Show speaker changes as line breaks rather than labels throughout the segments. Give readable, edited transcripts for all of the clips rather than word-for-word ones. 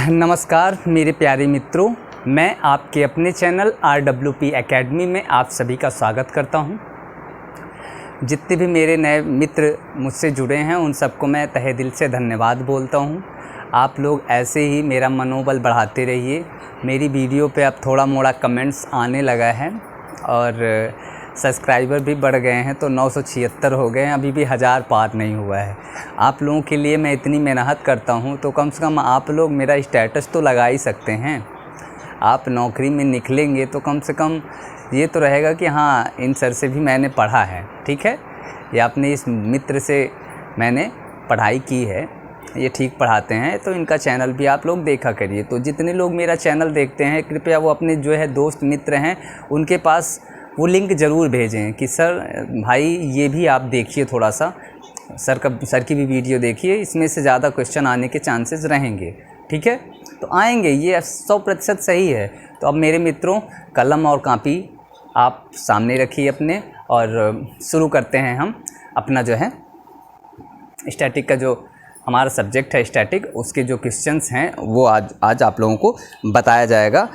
नमस्कार मेरे प्यारे मित्रों, मैं आपके अपने चैनल RWP एकेडमी में आप सभी का स्वागत करता हूं। जितने भी मेरे नए मित्र मुझसे जुड़े हैं उन सबको मैं तहे दिल से धन्यवाद बोलता हूं। आप लोग ऐसे ही मेरा मनोबल बढ़ाते रहिए। मेरी वीडियो पे अब थोड़ा मोड़ा कमेंट्स आने लगा है और सब्सक्राइबर भी बढ़ गए हैं, तो 976 हो गए हैं, अभी भी 1000 पार नहीं हुआ है। आप लोगों के लिए मैं इतनी मेहनत करता हूं, तो कम से कम आप लोग मेरा स्टेटस तो लगा ही सकते हैं। आप नौकरी में निकलेंगे तो कम से कम ये तो रहेगा कि हाँ, इन सर से भी मैंने पढ़ा है, ठीक है, या अपने इस मित्र से मैंने पढ़ाई की है, ये ठीक पढ़ाते हैं, तो इनका चैनल भी आप लोग देखा करिए। तो जितने लोग मेरा चैनल देखते हैं, कृपया वो अपने जो है दोस्त मित्र हैं उनके पास वो लिंक ज़रूर भेजें कि सर भाई ये भी आप देखिए, थोड़ा सा सर की भी वीडियो देखिए, इसमें से ज़्यादा क्वेश्चन आने के चांसेस रहेंगे, ठीक है। तो आएंगे, ये 100% सही है। तो अब मेरे मित्रों, कलम और कॉपी आप सामने रखिए अपने, और शुरू करते हैं हम अपना जो है स्टैटिक का जो हमारा सब्जेक्ट है स्टैटिक, उसके जो क्वेश्चंस हैं वो आज आप लोगों को बताया जाएगा।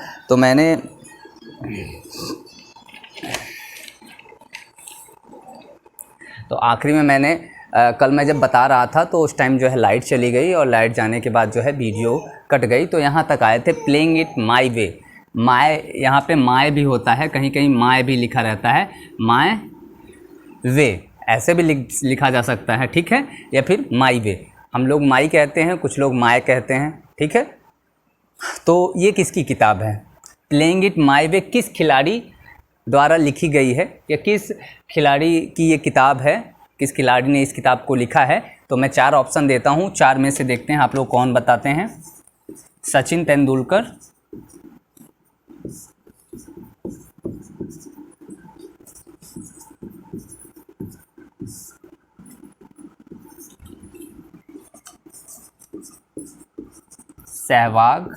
तो आखिरी में मैंने कल मैं जब बता रहा था तो उस टाइम जो है लाइट चली गई, और लाइट जाने के बाद जो है वीडियो कट गई। तो यहाँ तक आए थे playing it my way. My, यहाँ पे माय भी होता है, कहीं कहीं माय भी लिखा रहता है, माय वे ऐसे भी लिखा जा सकता है, ठीक है, या फिर माई वे। हम लोग माई कहते हैं, कुछ लोग माय कहते हैं, ठीक है। तो ये किसकी किताब है? प्लेइंग इट माई वे किस खिलाड़ी द्वारा लिखी गई है, या किस खिलाड़ी की ये किताब है, किस खिलाड़ी ने इस किताब को लिखा है? तो मैं 4 ऑप्शन देता हूँ, 4 में से देखते हैं आप लोग कौन बताते हैं। सचिन तेंदुलकर, सहवाग,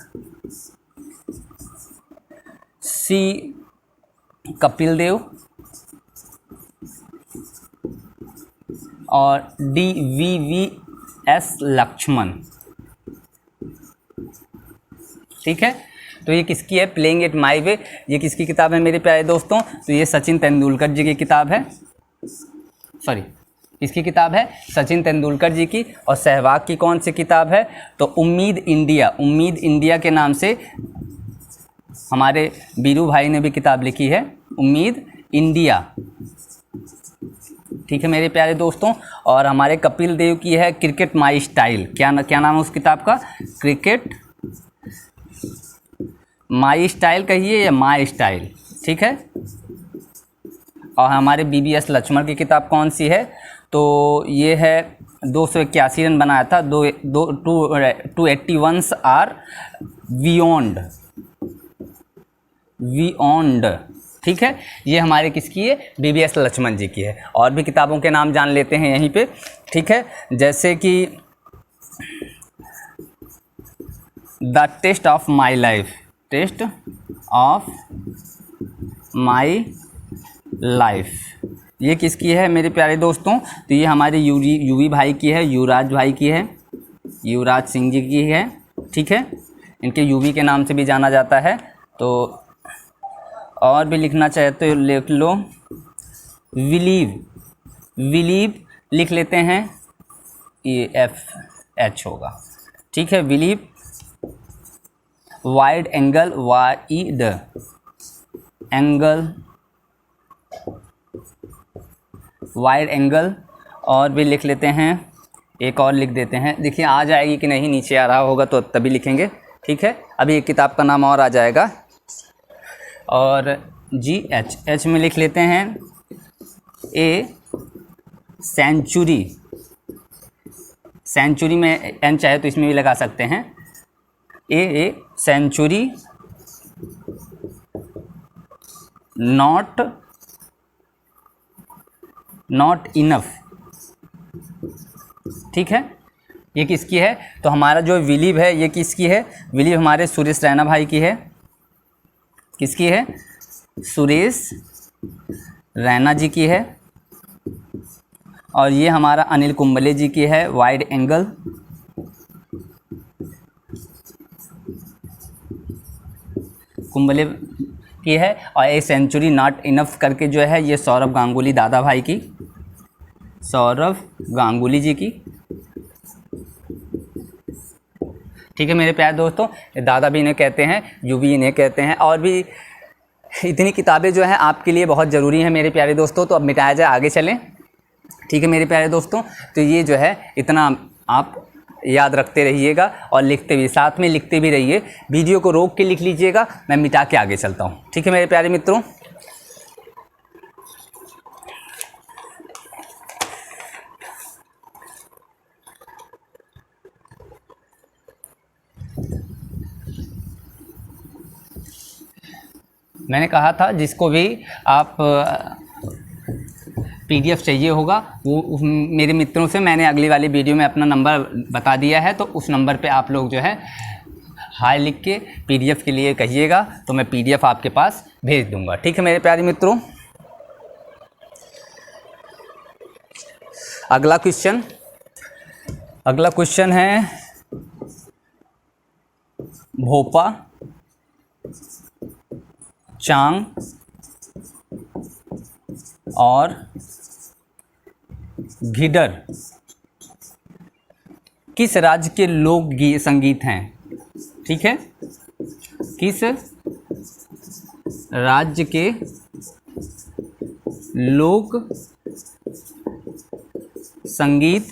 सी कपिल देव, और DVVS लक्ष्मण, ठीक है। तो ये किसकी है? प्लेइंग इट माई वे, ये किसकी किताब है मेरे प्यारे दोस्तों? तो ये सचिन तेंदुलकर जी की किताब है, सॉरी, किसकी किताब है? सचिन तेंदुलकर जी की। और सहवाग की कौन सी किताब है? तो उम्मीद इंडिया के नाम से हमारे बीरू भाई ने भी किताब लिखी है, उम्मीद इंडिया, ठीक है मेरे प्यारे दोस्तों। और हमारे कपिल देव की है क्रिकेट माई स्टाइल। क्या नाम है उस किताब का? क्रिकेट माई स्टाइल कहिए या माई स्टाइल, ठीक है। और हमारे BVS लक्ष्मण की किताब कौन सी है? तो ये है 281 रन बनाया था, 281 आर बियॉन्ड, ठीक है। ये हमारे किसकी है? BVS लक्ष्मण जी की है। और भी किताबों के नाम जान लेते हैं यहीं पे, ठीक है। जैसे कि the test of my life, test of my life, ये किसकी है मेरे प्यारे दोस्तों? तो ये हमारे यूवी भाई की है, युवराज भाई की है, युवराज सिंह जी की है, ठीक है। इनके यूवी के नाम से भी जाना जाता है। तो और भी लिखना चाहे तो लिख लो, विलीव लिख लेते हैं, ये FH होगा, ठीक है। विलीव, वाइड एंगल, वाइड एंगल, और भी लिख लेते हैं, एक और लिख देते हैं, देखिए आ जाएगी कि नहीं, नीचे आ रहा होगा तो तभी लिखेंगे, ठीक है। अभी एक किताब का नाम और आ जाएगा। और GH में लिख लेते हैं ए सेंचुरी में N चाहे तो इसमें भी लगा सकते हैं, ए सेंचुरी नॉट इनफ, ठीक है। ये किसकी है? तो हमारा जो विलीव है ये किसकी है? विलीव हमारे सुरेश रैना भाई की है। किसकी है? सुरेश रैना जी की है। और ये हमारा अनिल कुंबले जी की है, वाइड एंगल। कुंबले की है। और ए सेंचुरी नॉट इनफ करके जो है ये सौरव गांगुली दादा भाई की, सौरव गांगुली जी की। ठीक है मेरे प्यारे दोस्तों, दादा भी इन्हें कहते हैं, यू भी इन्हें कहते हैं। और भी इतनी किताबें जो हैं आपके लिए बहुत ज़रूरी हैं मेरे प्यारे दोस्तों। तो अब मिटाया जाए, आगे चलें। ठीक है मेरे प्यारे दोस्तों, तो ये जो है इतना आप याद रखते रहिएगा और लिखते भी, साथ में लिखते भी रहिए। वीडियो को रोक के लिख लीजिएगा, मैं मिटा के आगे चलता हूँ। ठीक है मेरे प्यारे मित्रों, मैंने कहा था जिसको भी आप PDF चाहिए होगा वो मेरे मित्रों से मैंने अगली वाली वीडियो में अपना नंबर बता दिया है, तो उस नंबर पे आप लोग जो है हाय लिख के PDF के लिए कहिएगा, तो मैं PDF आपके पास भेज दूंगा। ठीक है मेरे प्यारे मित्रों, अगला क्वेश्चन है भोपा, चांग और घिडर किस राज्य के लोक संगीत हैं? ठीक है, किस राज्य के लोक संगीत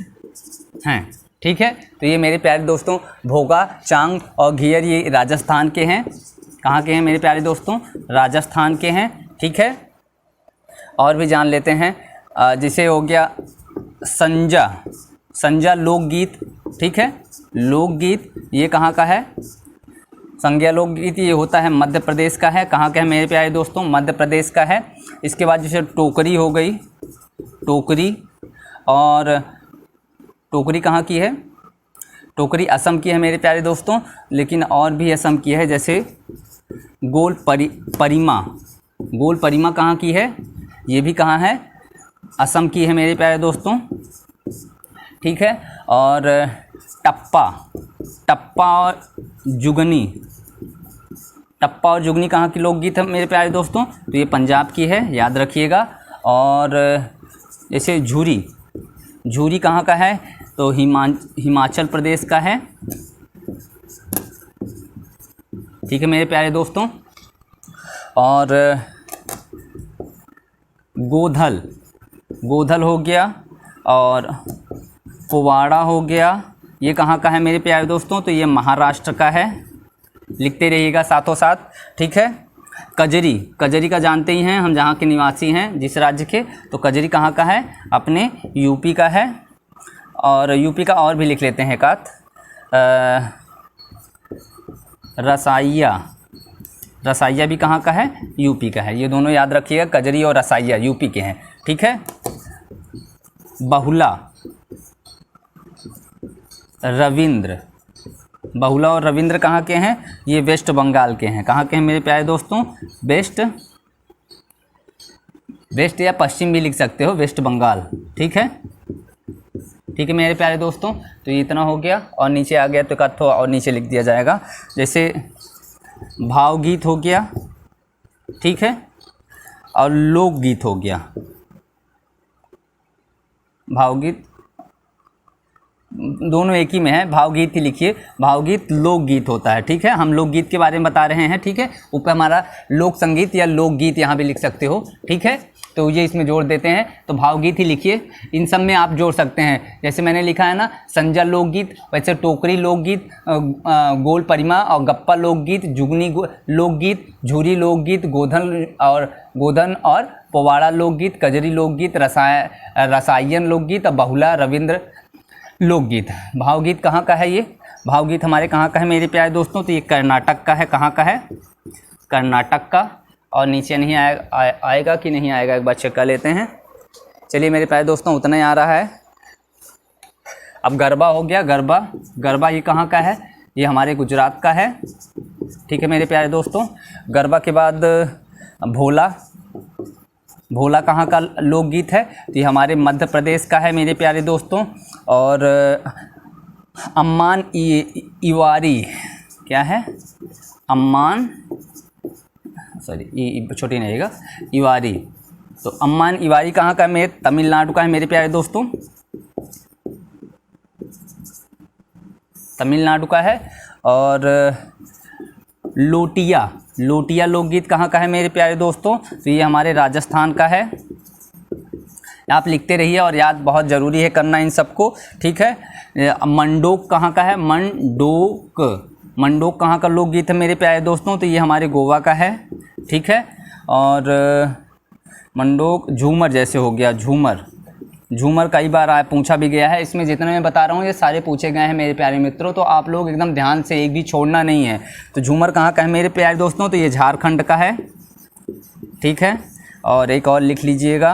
हैं? ठीक है, तो ये मेरे प्यारे दोस्तों भोगा, चांग और घियर ये राजस्थान के हैं। कहाँ के हैं मेरे प्यारे दोस्तों? राजस्थान के हैं। ठीक है, और भी जान लेते हैं, जैसे हो गया संजा लोकगीत। ठीक है, लोकगीत ये कहाँ का है? संज्ञा लोकगीत ये होता है मध्य प्रदेश का है। कहाँ का है मेरे प्यारे दोस्तों? मध्य प्रदेश का है। इसके बाद जैसे टोकरी हो गई, टोकरी, और टोकरी कहाँ की है? टोकरी असम की है मेरे प्यारे दोस्तों, लेकिन और भी असम की है, जैसे गोल परिमा कहाँ की है? ये भी कहाँ है? असम की है मेरे प्यारे दोस्तों। ठीक है, और टप्पा और जुगनी कहाँ की लोकगीत है मेरे प्यारे दोस्तों? तो ये पंजाब की है, याद रखिएगा। और जैसे झूरी कहाँ का है? तो हिमाचल प्रदेश का है। ठीक है मेरे प्यारे दोस्तों, और गोधल हो गया और पोवाड़ा हो गया, ये कहाँ का है मेरे प्यारे दोस्तों? तो ये महाराष्ट्र का है, लिखते रहिएगा साथों साथ। ठीक है, कजरी का जानते ही हैं हम, जहाँ के निवासी हैं जिस राज्य के, तो कजरी कहाँ का है? अपने यूपी का है। और यूपी का और भी लिख लेते हैं एक आध, रसाइया भी कहाँ का है? यूपी का है। ये दोनों याद रखिएगा, कजरी और रसाइया यूपी के हैं। ठीक है, बहुला और रविंद्र कहाँ के हैं? ये वेस्ट बंगाल के हैं। कहाँ के हैं मेरे प्यारे दोस्तों? वेस्ट या पश्चिम भी लिख सकते हो, वेस्ट बंगाल। ठीक है मेरे प्यारे दोस्तों, तो ये इतना हो गया। और नीचे आ गया तो एक आध और नीचे लिख दिया जाएगा, जैसे भावगीत हो गया। ठीक है, और लोकगीत हो गया। भावगीत दोनों एक ही में है, भावगीत ही लिखिए, भावगीत लोकगीत होता है। ठीक है, हम लोकगीत के बारे में बता रहे हैं। ठीक है, ऊपर हमारा लोक संगीत या लोकगीत यहाँ भी लिख सकते हो। ठीक है, तो ये इसमें जोड़ देते हैं, तो भावगीत ही लिखिए। इन सब में आप जोड़ सकते हैं, जैसे मैंने लिखा है ना संजा लोकगीत, वैसे टोकरी लोकगीत, गोल परिमा और गप्पा लोकगीत, जुगनी लोकगीत, झूरी लोकगीत, गोधन और पोवाड़ा लोकगीत, कजरी लोकगीत, रसायन लोकगीत और बहुला रविंद्र लोकगीत। भावगीत कहाँ का है? ये भावगीत हमारे कहाँ का है मेरे प्यारे दोस्तों? तो ये कर्नाटक का है। कहाँ का है? कर्नाटक का। और नीचे नहीं आएगा कि नहीं आएगा, एक बार चेक कर लेते हैं। चलिए मेरे प्यारे दोस्तों, उतना ही आ रहा है। अब गरबा हो गया, गरबा ये कहाँ का है? ये हमारे गुजरात का है। ठीक है मेरे प्यारे दोस्तों, गरबा के बाद भोला कहाँ का लोकगीत है? तो ये हमारे मध्य प्रदेश का है मेरे प्यारे दोस्तों। और अम्मान इवारी क्या है? अम्मान सॉरी छोटी नहीं आएगा, इवारी। तो अम्मान इवारी कहाँ का है? मेरे तमिलनाडु का है मेरे प्यारे दोस्तों, तमिलनाडु का है। और लोटिया, लोटिया लोकगीत कहाँ का है मेरे प्यारे दोस्तों? तो ये हमारे राजस्थान का है। आप लिखते रहिए और याद बहुत ज़रूरी है करना इन सबको, ठीक है। मंडोक कहाँ का है? मंडोक, मंडोक कहाँ का लोकगीत है मेरे प्यारे दोस्तों? तो ये हमारे गोवा का है, ठीक है। और मंडोक झूमर जैसे हो गया, झूमर, झूमर कई बार पूछा भी गया है। इसमें जितने मैं बता रहा हूँ ये सारे पूछे गए हैं मेरे प्यारे मित्रों, तो आप लोग एकदम ध्यान से एक भी छोड़ना नहीं है। तो झूमर कहाँ का है मेरे प्यारे दोस्तों? तो ये झारखंड का है, ठीक है। और एक और लिख लीजिएगा,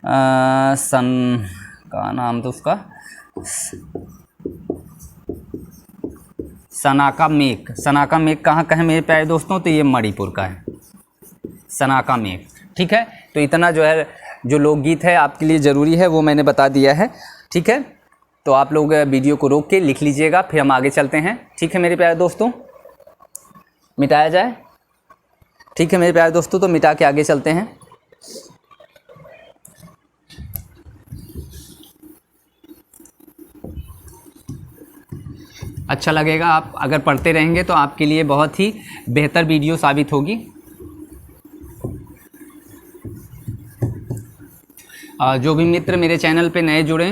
सन का नाम तो उसका सनाका मेक, सनाका मेक कहाँ का है मेरे प्यारे दोस्तों? तो ये मणिपुर का है, सनाका मेक, ठीक है। तो इतना जो है जो लोकगीत है आपके लिए ज़रूरी है वो मैंने बता दिया है, ठीक है। तो आप लोग वीडियो को रोक के लिख लीजिएगा, फिर हम आगे चलते हैं, ठीक है मेरे प्यारे दोस्तों। मिटाया जाए, ठीक है मेरे प्यारे दोस्तों। तो मिटा के आगे चलते हैं। अच्छा लगेगा, आप अगर पढ़ते रहेंगे तो आपके लिए बहुत ही बेहतर वीडियो साबित होगी। जो भी मित्र मेरे चैनल पे नए जुड़े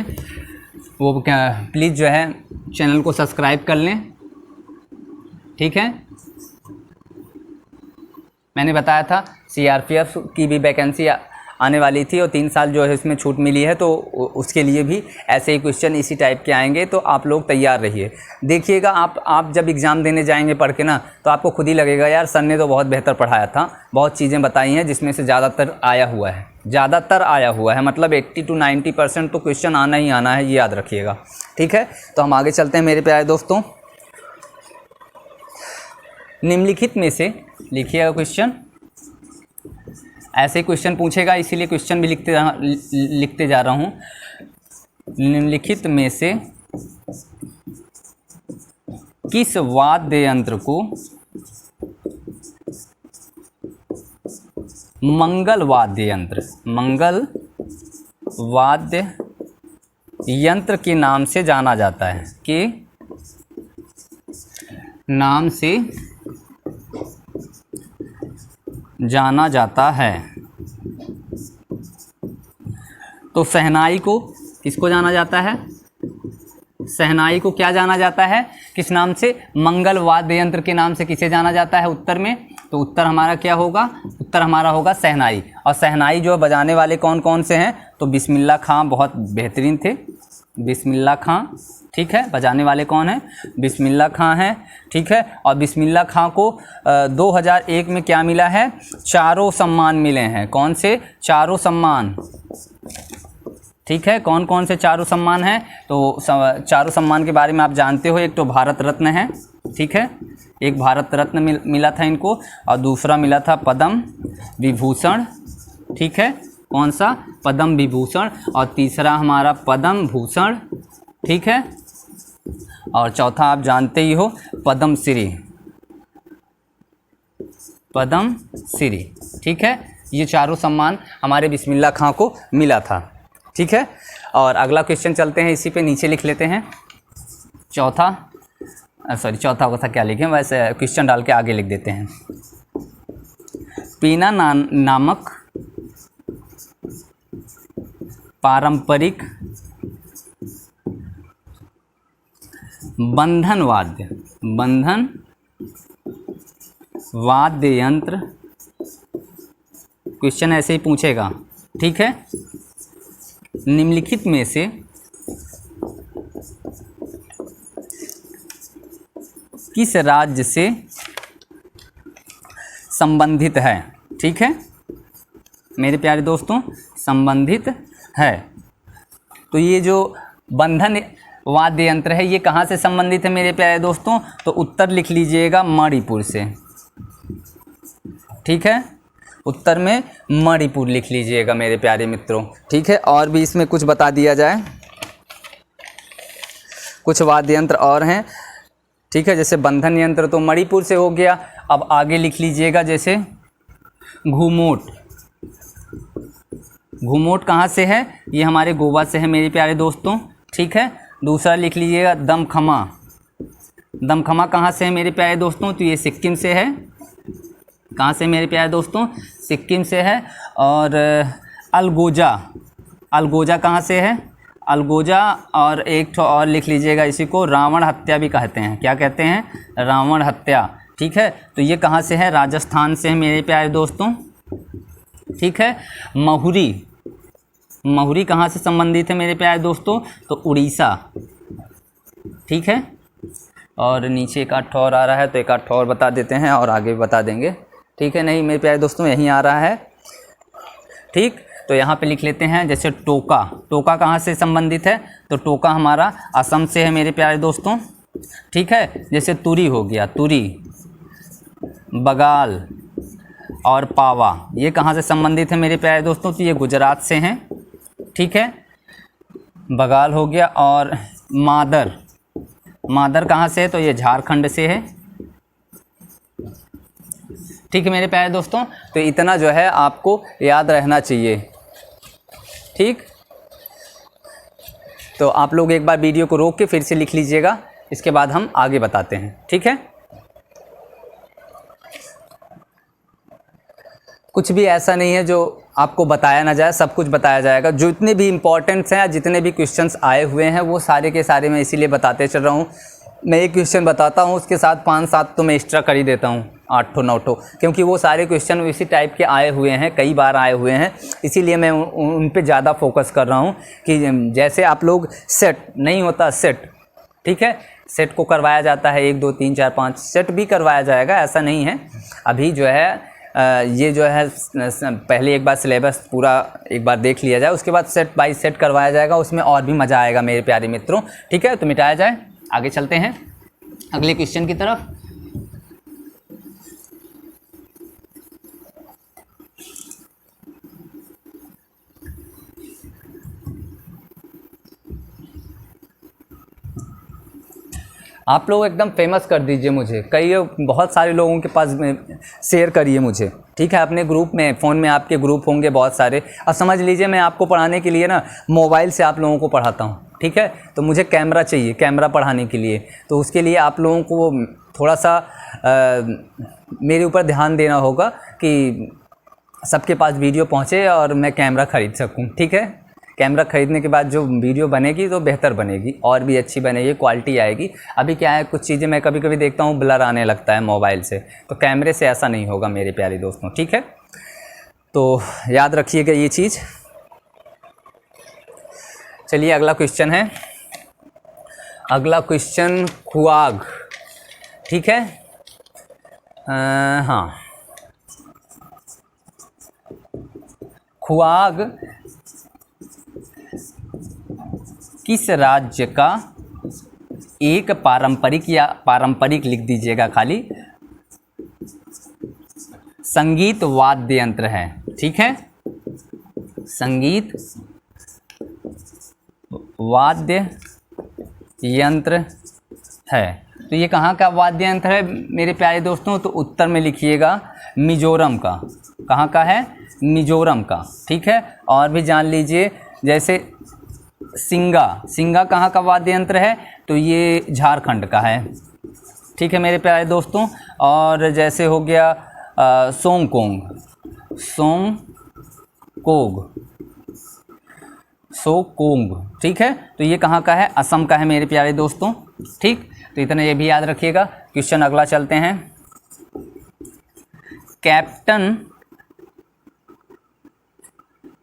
वो प्लीज़ जो है चैनल को सब्सक्राइब कर लें, ठीक है। मैंने बताया था सीआरपीएफ की भी वैकेंसी आने वाली थी और 3 साल जो है इसमें छूट मिली है, तो उसके लिए भी ऐसे ही क्वेश्चन इसी टाइप के आएंगे, तो आप लोग तैयार रहिए। देखिएगा आप जब एग्ज़ाम देने जाएंगे पढ़ के ना, तो आपको खुद ही लगेगा यार सर ने तो बहुत बेहतर पढ़ाया था, बहुत चीज़ें बताई हैं जिसमें से ज़्यादातर आया हुआ है, ज़्यादातर आया हुआ है, मतलब 80 to 90% तो क्वेश्चन आना ही आना है, ये याद रखिएगा, ठीक है। तो हम आगे चलते हैं मेरे प्यारे दोस्तों। निम्नलिखित में से लिखिएगा क्वेश्चन, ऐसे क्वेश्चन पूछेगा इसीलिए क्वेश्चन भी लिखते जा रहा हूँ। निम्नलिखित में से किस वाद्य यंत्र को मंगल वाद्य यंत्र, मंगल वाद्य यंत्र के नाम से जाना जाता है, के नाम से जाना जाता है? तो शहनाई को किसको जाना जाता है? शहनाई को क्या जाना जाता है, किस नाम से? मंगल वाद्य यंत्र के नाम से किसे जाना जाता है उत्तर में? तो उत्तर हमारा क्या होगा? उत्तर हमारा होगा शहनाई। और शहनाई जो बजाने वाले कौन कौन से हैं? तो बिस्मिल्लाह खां बहुत बेहतरीन थे, बिस्मिल्लाह खां, ठीक है। बजाने वाले कौन हैं? बिस्मिल्लाह खां हैं, ठीक है। और बिस्मिल्लाह खां को 2001 में क्या मिला है? चारों सम्मान मिले हैं। कौन से? चारों सम्मान, ठीक है। कौन कौन से चारों सम्मान हैं? तो चारों सम्मान के बारे में आप जानते हो, एक तो भारत रत्न है, ठीक है, एक भारत रत्न मिला था इनको, और दूसरा मिला था पद्म विभूषण, ठीक है। कौन सा? पद्म विभूषण। और तीसरा हमारा पद्म भूषण, ठीक है। और चौथा आप जानते ही हो पद्म श्री, पद्म श्री, ठीक है। ये चारों सम्मान हमारे बिस्मिल्लाह खां को मिला था, ठीक है। और अगला क्वेश्चन चलते हैं, इसी पे नीचे लिख लेते हैं। चौथा था क्या लिखें, वैसे क्वेश्चन डाल के आगे लिख देते हैं। पीना नामक पारंपरिक बंधन वाद्य यंत्र, क्वेश्चन ऐसे ही पूछेगा, ठीक है। निम्नलिखित में से किस राज्य से संबंधित है, ठीक है मेरे प्यारे दोस्तों, संबंधित है। तो ये जो बंधन वाद्य यंत्र है ये कहाँ से संबंधित है मेरे प्यारे दोस्तों? तो उत्तर लिख लीजिएगा मणिपुर से, ठीक है। उत्तर में मणिपुर लिख लीजिएगा मेरे प्यारे मित्रों, ठीक है। और भी इसमें कुछ बता दिया जाए, कुछ वाद्य यंत्र और हैं, ठीक है। जैसे बंधन यंत्र तो मणिपुर से हो गया। अब आगे लिख लीजिएगा, जैसे घूमोट। घूमोट कहाँ से है? ये हमारे गोवा से है मेरे प्यारे दोस्तों, ठीक है। दूसरा लिख लीजिएगा दमखमा। दमखमा कहाँ से है मेरे प्यारे दोस्तों? तो ये सिक्किम से है। कहाँ से मेरे प्यारे दोस्तों? सिक्किम से है। और अलगोजा, अलगोजा कहाँ से है? अलगोजा। और एक ठो और लिख लीजिएगा, इसी को रावण हत्या भी कहते हैं। क्या कहते हैं? रावण हत्या, ठीक है। तो ये कहाँ से है? राजस्थान से है मेरे प्यारे दोस्तों, ठीक है। महुरी, महुरी कहाँ से संबंधित है मेरे प्यारे दोस्तों? तो उड़ीसा, ठीक है। और नीचे एक आठ और आ रहा है, तो एक आठ और बता देते हैं और आगे भी बता देंगे, ठीक है। नहीं मेरे प्यारे दोस्तों यहीं आ रहा है, ठीक। तो यहाँ पे लिख लेते हैं, जैसे टोका। टोका कहाँ से संबंधित है? तो टोका हमारा असम से है मेरे प्यारे दोस्तों, ठीक है। जैसे तुरी हो गया, तुरी, बगाल और पावा, ये कहाँ से संबंधित है मेरे प्यारे दोस्तों? तो ये गुजरात से हैं, ठीक है। बगाल हो गया। और मादर, मादर कहाँ से है? तो ये झारखंड से है, ठीक है मेरे प्यारे दोस्तों। तो इतना जो है आपको याद रहना चाहिए, ठीक। तो आप लोग एक बार वीडियो को रोक के फिर से लिख लीजिएगा, इसके बाद हम आगे बताते हैं, ठीक है। कुछ भी ऐसा नहीं है जो आपको बताया ना जाए, सब कुछ बताया जाएगा। जो इतने भी इम्पोर्टेंट्स हैं या जितने भी क्वेश्चंस आए हुए हैं वो सारे के सारे मैं इसीलिए बताते चल रहा हूँ। मैं एक क्वेश्चन बताता हूँ, उसके साथ 5-7 तो मैं एक्स्ट्रा कर ही देता हूँ, 8 9 क्योंकि वो सारे क्वेश्चन इसी टाइप के आए हुए हैं, कई बार आए हुए हैं। इसीलिए मैं उन पे ज़्यादा फोकस कर रहा हूँ कि जैसे आप लोग सेट नहीं होता, सेट, ठीक है, सेट को करवाया जाता है 1 2 3 4 5, सेट भी करवाया जाएगा, ऐसा नहीं है। अभी जो है ये जो है पहले एक बार सिलेबस पूरा एक बार देख लिया जाए, उसके बाद सेट बाय सेट करवाया जाएगा, उसमें और भी मज़ा आएगा मेरे प्यारे मित्रों, ठीक है। तो मिटाया जाए, आगे चलते हैं अगले क्वेश्चन की तरफ। आप लोग एकदम फेमस कर दीजिए मुझे, कई बहुत सारे लोगों के पास शेयर करिए मुझे, ठीक है। अपने ग्रुप में, फ़ोन में आपके ग्रुप होंगे बहुत सारे। अब समझ लीजिए मैं आपको पढ़ाने के लिए ना मोबाइल से आप लोगों को पढ़ाता हूँ, ठीक है। तो मुझे कैमरा चाहिए, कैमरा पढ़ाने के लिए, तो उसके लिए आप लोगों को थोड़ा सा मेरे ऊपर ध्यान देना होगा कि सबके पास वीडियो पहुँचे और मैं कैमरा ख़रीद सकूँ, ठीक है। कैमरा ख़रीदने के बाद जो वीडियो बनेगी तो बेहतर बनेगी, और भी अच्छी बनेगी, क्वालिटी आएगी। अभी क्या है, कुछ चीज़ें मैं कभी कभी देखता हूँ ब्लर आने लगता है मोबाइल से, तो कैमरे से ऐसा नहीं होगा मेरे प्यारे दोस्तों, ठीक है। तो याद रखिएगा ये चीज़। चलिए अगला क्वेश्चन है, अगला क्वेश्चन खुआग, ठीक है। हाँ, खुआग किस राज्य का एक पारंपरिक, या पारंपरिक लिख दीजिएगा खाली, संगीत वाद्य यंत्र है, ठीक है। संगीत वाद्य यंत्र है। तो ये कहाँ का वाद्य यंत्र है मेरे प्यारे दोस्तों? तो उत्तर में लिखिएगा मिजोरम का। कहाँ का है? मिजोरम का, ठीक है। और भी जान लीजिए, जैसे सिंगा, सिंगा कहाँ का वाद्य यंत्र है? तो ये झारखंड का है, ठीक है मेरे प्यारे दोस्तों। और जैसे हो गया सोंगकोंग, सोकोंग, ठीक है। तो ये कहाँ का है? असम का है मेरे प्यारे दोस्तों, ठीक। तो इतना ये भी याद रखिएगा। क्वेश्चन अगला चलते हैं।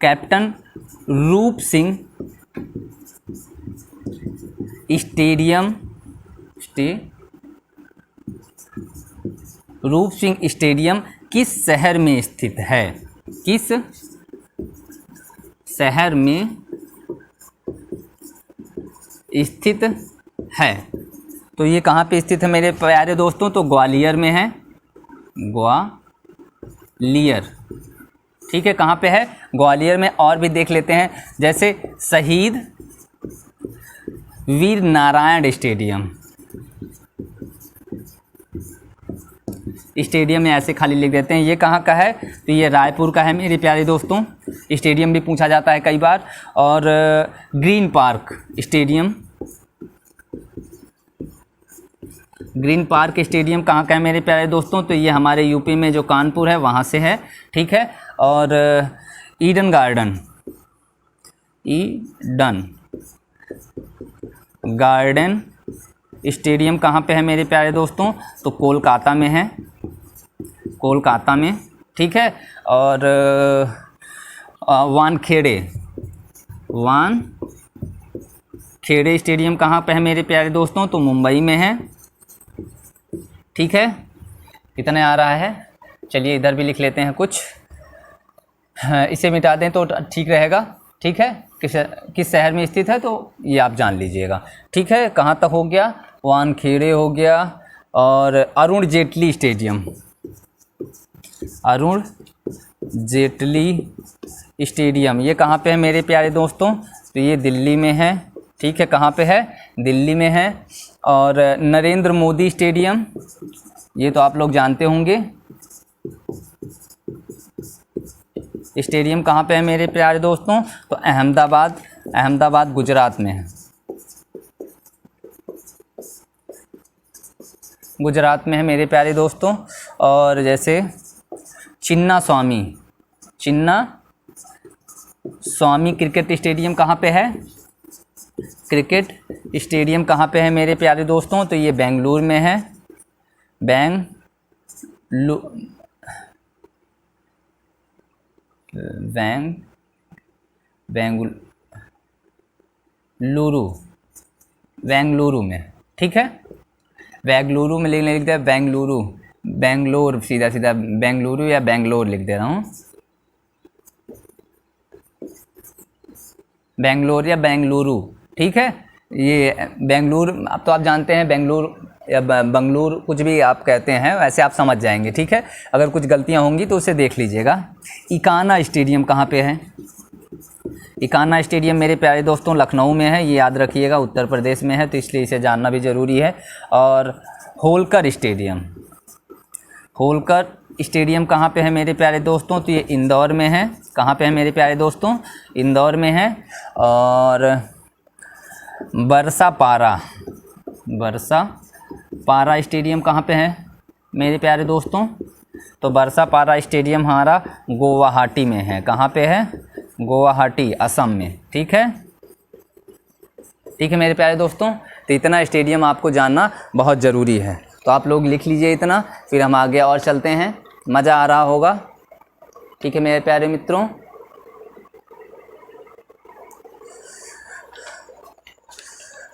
कैप्टन रूप सिंह स्टेडियम किस शहर में स्थित है? किस शहर में स्थित है? तो ये कहाँ पे स्थित है मेरे प्यारे दोस्तों? तो ग्वालियर में है, ग्वालियर, ठीक है। कहाँ पे है? ग्वालियर में। और भी देख लेते हैं, जैसे शहीद वीर नारायण स्टेडियम, स्टेडियम में ऐसे खाली लिख देते हैं। ये कहाँ का है, तो ये रायपुर का है मेरे प्यारे दोस्तों। स्टेडियम भी पूछा जाता है कई बार। और green park stadium, green park stadium कहाँ का है मेरे प्यारे दोस्तों, तो ये हमारे यूपी में जो कानपुर है वहाँ से है, ठीक है। और Eden garden, Eden garden stadium कहाँ पे है मेरे प्यारे दोस्तों, तो कोलकाता में है, कोलकाता में, ठीक है। और वानखेड़े स्टेडियम कहाँ पे है मेरे प्यारे दोस्तों, तो मुंबई में है, ठीक है। कितने आ रहा है, चलिए इधर भी लिख लेते हैं कुछ, इसे मिटा दें तो ठीक रहेगा, ठीक है। किस शहर में स्थित है तो ये आप जान लीजिएगा, ठीक है। कहाँ तक हो गया, वानखेड़े हो गया। और अरुण जेटली स्टेडियम, अरुण जेटली स्टेडियम ये कहाँ पे है मेरे प्यारे दोस्तों, तो ये दिल्ली में है, ठीक है। कहाँ पे है, दिल्ली में है। और नरेंद्र मोदी स्टेडियम, ये तो आप लोग जानते होंगे, स्टेडियम कहाँ पे है मेरे प्यारे दोस्तों, तो अहमदाबाद गुजरात में है, गुजरात में है मेरे प्यारे दोस्तों। और जैसे चिन्ना स्वामी क्रिकेट स्टेडियम कहाँ पे है, क्रिकेट स्टेडियम कहाँ पे है मेरे प्यारे दोस्तों, तो ये बेंगलुरु में है, बेंगलुरु में, ठीक है। बेंगलुरु में लिख दिया, बेंगलोर सीधा बेंगलुरु या बेंगलोर लिख दे रहा हूँ, बेंगलोर या बेंगलुरु, ठीक है। ये बेंगलुरु, अब तो आप जानते हैं बेंगलुरु या बंगलुरु कुछ भी आप कहते हैं, वैसे आप समझ जाएंगे, ठीक है। अगर कुछ गलतियां होंगी तो उसे देख लीजिएगा। इकाना स्टेडियम कहाँ पे है, इकाना स्टेडियम मेरे प्यारे दोस्तों लखनऊ में है, ये याद रखिएगा, उत्तर प्रदेश में है, तो इसलिए इसे जानना भी ज़रूरी है। और होलकर स्टेडियम कहाँ पे है मेरे प्यारे दोस्तों, तो ये इंदौर में है। कहाँ पे है मेरे प्यारे दोस्तों, इंदौर में है। और बरसा पारा स्टेडियम कहाँ पे है मेरे प्यारे दोस्तों, तो बरसा पारा स्टेडियम हमारा गुवाहाटी में है। कहाँ पे है, गुवाहाटी असम में, ठीक है, ठीक है मेरे प्यारे दोस्तों। तो इतना स्टेडियम आपको जानना बहुत ज़रूरी है, तो आप लोग लिख लीजिए इतना, फिर हम आगे और चलते हैं, मज़ा आ रहा होगा, ठीक है मेरे प्यारे मित्रों।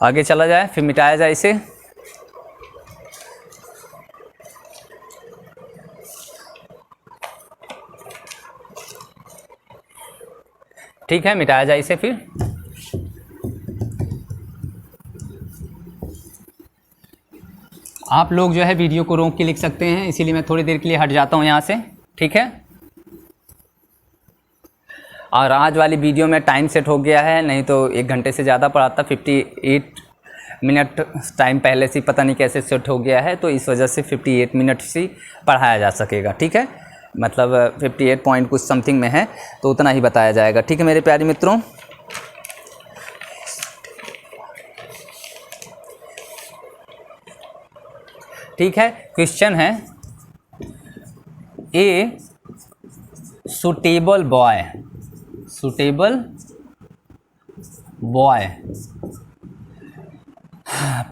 आगे चला जाए, फिर मिटाया जाए इसे। ठीक है, मिटाया जाए इसे फिर। आप लोग जो है वीडियो को रोक के लिख सकते हैं, इसीलिए मैं थोड़ी देर के लिए हट जाता हूँ यहाँ से, ठीक है। और आज वाली वीडियो में टाइम सेट हो गया है, नहीं तो 1 घंटे से ज़्यादा पढ़ाता, 58 मिनट टाइम पहले से पता नहीं कैसे सेट हो गया है, तो इस वजह से 58 मिनट से पढ़ाया जा सकेगा, ठीक है। मतलब 58 पॉइंट कुछ समथिंग में है, तो उतना ही बताया जाएगा, ठीक है मेरे प्यारे मित्रों। ठीक है, क्वेश्चन है, ए सुटेबल बॉय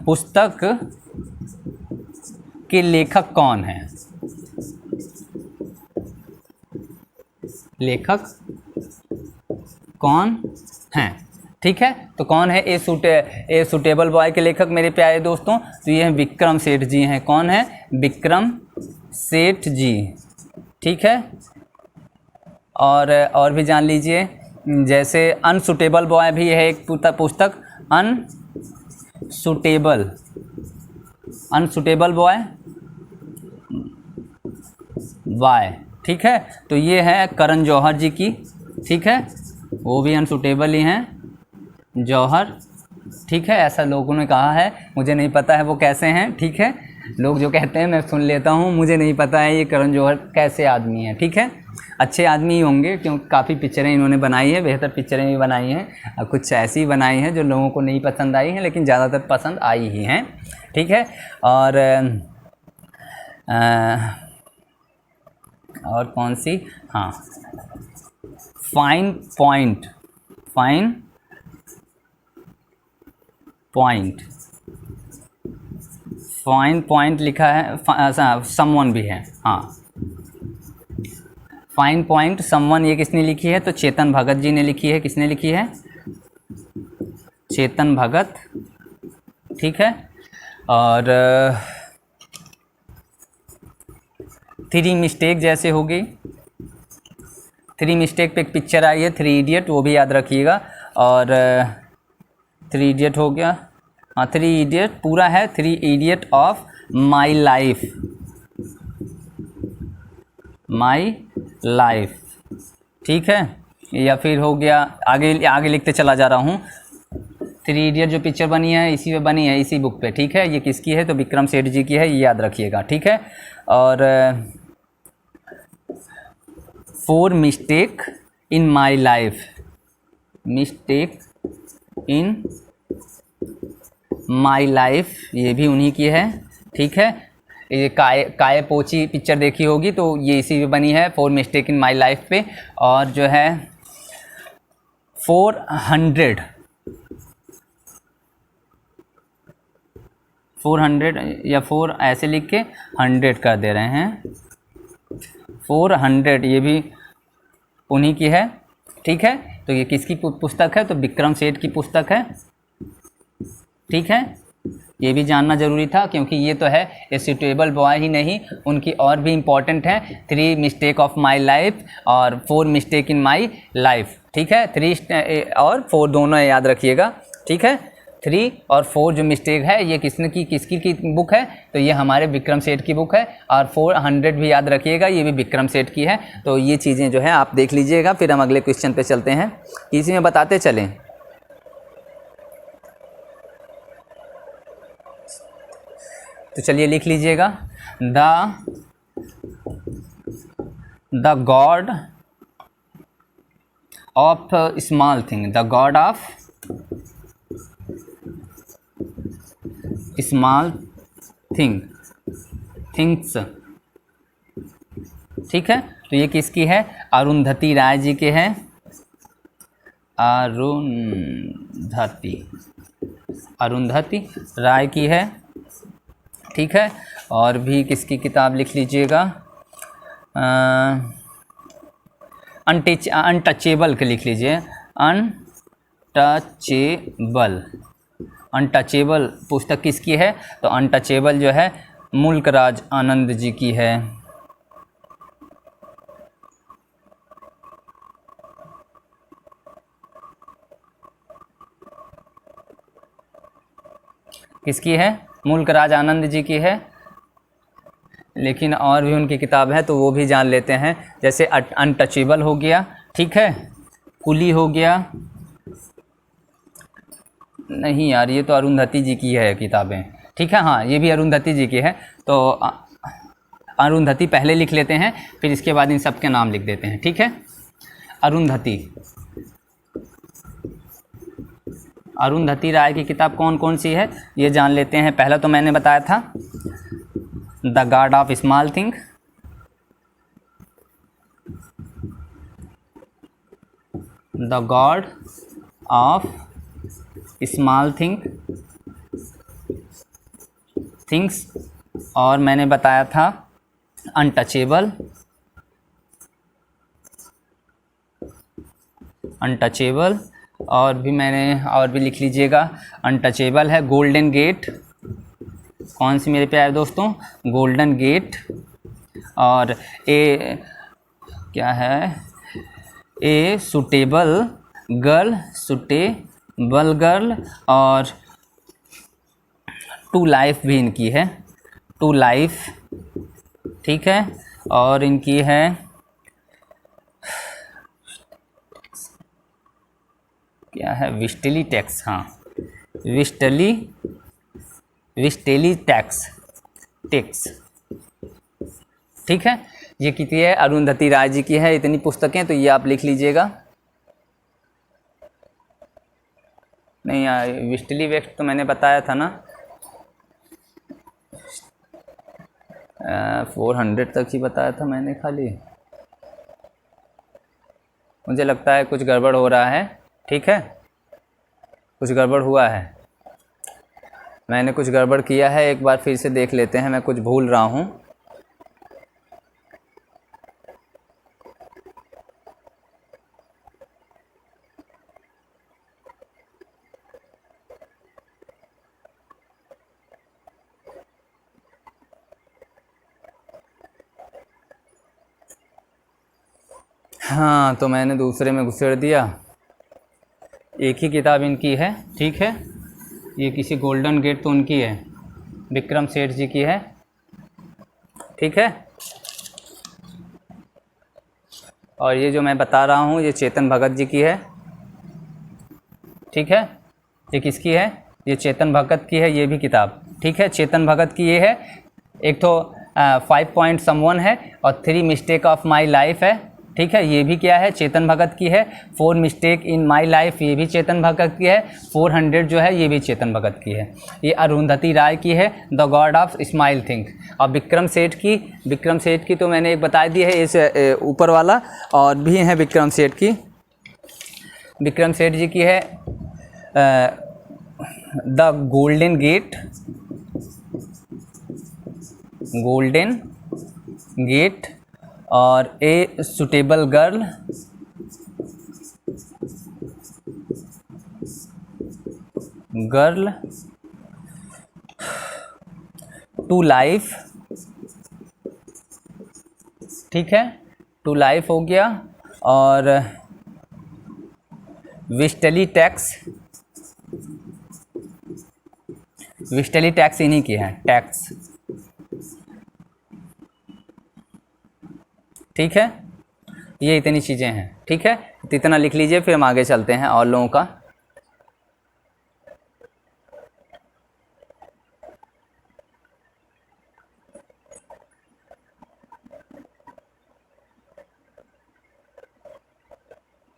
पुस्तक के लेखक कौन है, लेखक कौन हैं, ठीक है। तो कौन है ए सुटेबल बॉय के लेखक मेरे प्यारे दोस्तों, तो ये हैं विक्रम सेठ जी हैं। कौन है, विक्रम सेठ जी, ठीक है। और भी जान लीजिए, जैसे अनसुटेबल बॉय भी है एक पुस्तक, अनसुटेबल बॉय, ठीक है। तो ये है करण जौहर जी की, ठीक है, वो भी अनसुटेबल ही हैं, जौहर, ठीक है। ऐसा लोगों ने कहा है, मुझे नहीं पता है वो कैसे हैं, ठीक है। लोग जो कहते हैं मैं सुन लेता हूँ, मुझे नहीं पता है ये करण जौहर कैसे आदमी है। ठीक है, अच्छे आदमी ही होंगे क्योंकि काफ़ी पिक्चरें इन्होंने बनाई हैं, बेहतर पिक्चरें भी बनाई हैं, कुछ ऐसी बनाई हैं जो लोगों को नहीं पसंद आई हैं लेकिन ज़्यादातर पसंद आई ही हैं। ठीक है, और कौन सी, हाँ, fine point, fine point, fine point लिखा है, समवन भी है, हाँ, फाइन पॉइंट समवन, ये किसने लिखी है? तो चेतन भगत जी ने लिखी है। किसने लिखी है? चेतन भगत। ठीक है, और थ्री मिस्टेक जैसे हो गई, थ्री मिस्टेक पे एक पिक्चर आई है, थ्री इडियट, वो भी याद रखिएगा। और थ्री इडियट हो गया, हाँ, थ्री इडियट पूरा है, three idiot of my life, my life. ठीक है, या फिर हो गया, आगे आगे लिखते चला जा रहा हूँ। थ्री इडियट जो पिक्चर बनी है इसी पे बनी है, इसी बुक पे। ठीक है, ये किसकी है? तो विक्रम सेठ जी की है, ये याद रखिएगा। ठीक है, और four mistake in my life, mistake in my life, ये भी उन्हीं की है। ठीक है, ये काय पोची पिक्चर देखी होगी तो ये इसी पे बनी है, four mistake in my life पे। और जो है 400 या 4 ऐसे लिख के 100 कर दे रहे हैं, 400, ये भी उन्हीं की है। ठीक है, तो ये किसकी पुस्तक है? तो विक्रम सेठ की पुस्तक है। ठीक है, ये भी जानना ज़रूरी था क्योंकि ये तो है ए सूटेबल बॉय ही नहीं, उनकी और भी इम्पॉर्टेंट है, three mistake of my life और four mistake in my life. ठीक है, थ्री और फोर दोनों याद रखिएगा। ठीक है, थ्री और फोर जो मिस्टेक है ये किसकी बुक है? तो ये हमारे विक्रम सेठ की बुक है। और 400 भी याद रखिएगा, ये भी विक्रम सेठ की है। तो ये चीज़ें जो है आप देख लीजिएगा, फिर हम अगले क्वेश्चन पे चलते हैं, इसी में बताते चलें। तो चलिए लिख लीजिएगा, the God of small thing, the God of small things. ठीक है, तो ये किसकी है? अरुंधति राय जी के हैं, अरुंधति राय की है। ठीक है, और भी किसकी किताब लिख लीजिएगा, अनटचेबल के लिख लीजिए, अनटचेबल पुस्तक किसकी है? तो अनटचेबल जो है मुल्कराज आनंद जी की है। किसकी है? मुल्कराज आनंद जी की है। लेकिन और भी उनकी किताब है तो वो भी जान लेते हैं, जैसे अनटचेबल हो गया। ठीक है, कुली हो गया, नहीं यार ये तो अरुंधति जी की है किताबें। ठीक है, हाँ ये भी अरुंधति जी की है, तो अरुंधति पहले लिख लेते हैं, फिर इसके बाद इन सब के नाम लिख देते हैं। ठीक है, अरुंधति राय की किताब कौन कौन सी है ये जान लेते हैं। पहला तो मैंने बताया था the God of small thing, the God of small things, और मैंने बताया था अनटचेबल, और भी लिख लीजिएगा, अनटचेबल है गोल्डन गेट, कौन सी मेरे प्यारे दोस्तों? Golden gate. और क्या है? ए सुटेबल गर्ल, और टू लाइफ भी इनकी है, टू लाइफ। ठीक है, और इनकी है क्या है? विस्टली टैक्स, हाँ विस्टली टैक्स। पॉलिटिक्स। ठीक है, ये कितनी है, अरुंधति राय जी की है। इतनी पुस्तकें, तो ये आप लिख लीजिएगा। नहीं यार, विस्टली वेस्ट तो मैंने बताया था ना, 400 तक ही बताया था मैंने खाली। मुझे लगता है कुछ गड़बड़ हो रहा है। ठीक है, कुछ गड़बड़ हुआ है, मैंने कुछ गड़बड़ किया है। एक बार फिर से देख लेते हैं, मैं कुछ भूल रहा हूँ। हाँ, तो मैंने दूसरे में घुसेड़ दिया। एक ही किताब इनकी है। ठीक है, ये किसी गोल्डन गेट तो उनकी है, विक्रम सेठ जी की है। ठीक है, और ये जो मैं बता रहा हूँ ये चेतन भगत जी की है। ठीक है, ये किसकी है, ये चेतन भगत की है, ये भी किताब। ठीक है, चेतन भगत की ये है। एक तो 5 पॉइंट समवन है और 3 मिस्टेक ऑफ माई लाइफ है। ठीक है, ये भी क्या है, चेतन भगत की है। 4 मिस्टेक इन माई लाइफ, ये भी चेतन भगत की है। 400 जो है, ये भी चेतन भगत की है। ये अरुंधति राय की है, the God of smile think. और विक्रम सेठ की तो मैंने एक बता दी है, इस ऊपर वाला, और भी है विक्रम सेठ की। विक्रम सेठ जी की है द गोल्डन गेट और a suitable girl two life. ठीक है, टू लाइफ हो गया। और विस्टली टैक्स इन्हीं की है, टैक्स। ठीक है, ये इतनी चीज़ें हैं। ठीक है, तो इतना लिख लीजिए, फिर हम आगे चलते हैं और लोगों का।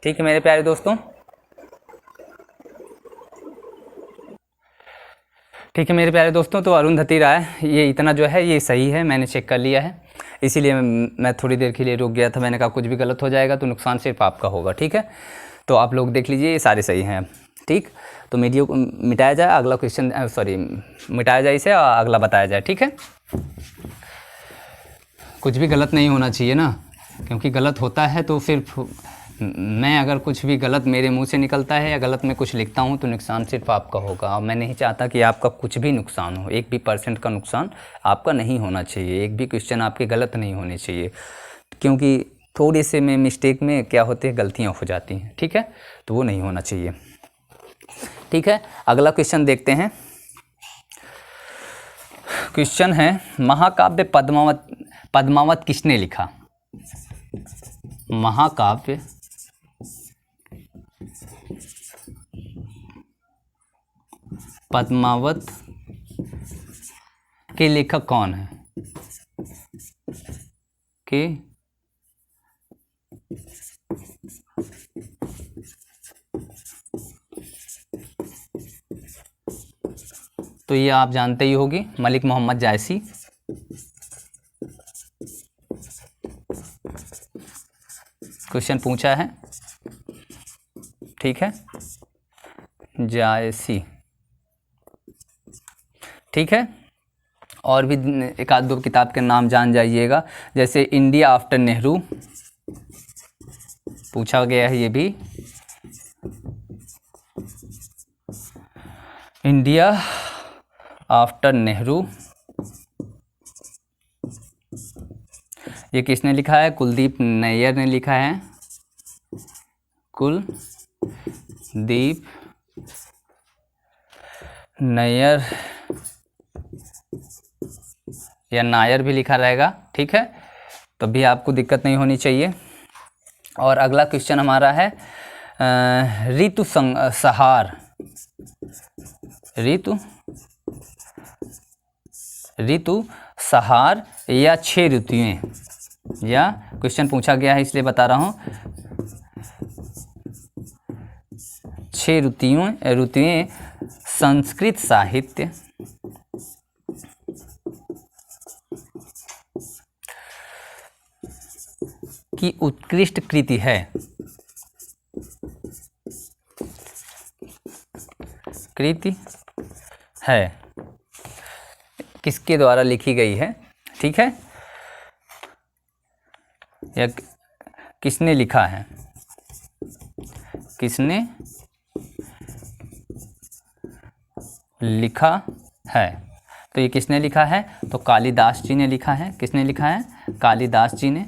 ठीक है मेरे प्यारे दोस्तों, तो अरुंधति राय ये इतना जो है ये सही है, मैंने चेक कर लिया है। इसीलिए मैं थोड़ी देर के लिए रुक गया था। मैंने कहा कुछ भी गलत हो जाएगा तो नुकसान सिर्फ आपका होगा। ठीक है, तो आप लोग देख लीजिए, ये सारे सही हैं। ठीक, तो वीडियो को मिटाया जाए, अगला क्वेश्चन मिटाया जाए इसे और अगला बताया जाए। ठीक है, कुछ भी गलत नहीं होना चाहिए ना, क्योंकि गलत होता है तो फिर मैं अगर कुछ भी गलत मेरे मुंह से निकलता है या गलत मैं कुछ लिखता हूं तो नुकसान सिर्फ आपका होगा। और मैं नहीं चाहता कि आपका कुछ भी नुकसान हो, 1 भी % का नुकसान आपका नहीं होना चाहिए। एक भी क्वेश्चन आपके गलत नहीं होने चाहिए, क्योंकि थोड़े से में मिस्टेक में क्या होते हैं, गलतियां हो जाती हैं। ठीक है, तो वो नहीं होना चाहिए। ठीक है, अगला क्वेश्चन देखते हैं। क्वेश्चन है, महाकाव्य पद्मावत किसने लिखा? महाकाव्य पद्मावत के लेखक कौन है? तो ये आप जानते ही होगी, मलिक मोहम्मद जायसी। क्वेश्चन पूछा है, ठीक है, जायसी। ठीक है, और भी एक आध दो किताब के नाम जान जाइएगा, जैसे इंडिया आफ्टर नेहरू पूछा गया है, ये भी इंडिया आफ्टर नेहरू। ये किसने लिखा है? कुलदीप नैयर ने लिखा है। कुलदीप नैयर या नायर भी लिखा रहेगा। ठीक है, तब भी आपको दिक्कत नहीं होनी चाहिए। और अगला क्वेश्चन हमारा है ऋतु सहार या 6 ऋतुएं, या क्वेश्चन पूछा गया है इसलिए बता रहा हूँ, 6 ऋतुएं संस्कृत साहित्य की उत्कृष्ट कृति है। कृति है किसके द्वारा लिखी गई है, ठीक है, या किसने लिखा है, किसने लिखा है। तो ये किसने लिखा है, तो कालिदास जी ने लिखा है। किसने लिखा है, कालिदास जी ने,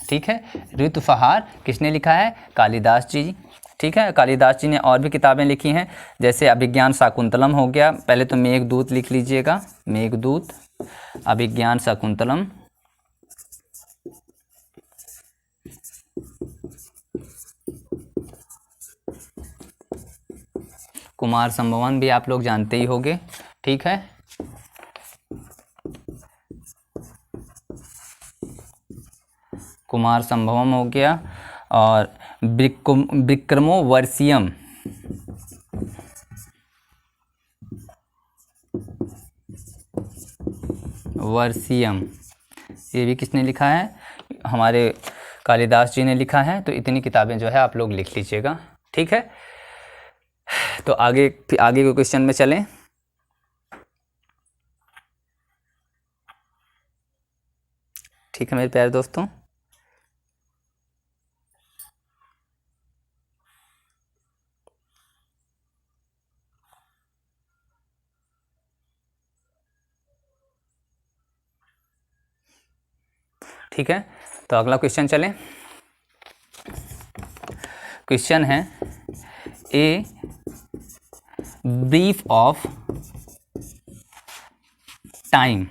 ठीक है। ऋतुसंहार किसने लिखा है, कालिदास जी, ठीक है। कालिदास जी ने और भी किताबें लिखी हैं, जैसे अभिज्ञान शाकुंतलम हो गया। पहले तो मेघदूत लिख लीजिएगा, मेघदूत, अभिज्ञान शाकुंतलम, कुमार संभवन भी आप लोग जानते ही होंगे, ठीक है। कुमार संभवम हो गया, और विक्रमोर्वशीयम, वर्षीयम, ये भी किसने लिखा है, हमारे कालिदास जी ने लिखा है। तो इतनी किताबें जो है आप लोग लिख लीजिएगा, ठीक है। तो आगे के क्वेश्चन में चलें। ठीक है मेरे प्यारे दोस्तों, ठीक है। तो अगला क्वेश्चन चलें। क्वेश्चन है, a brief of time,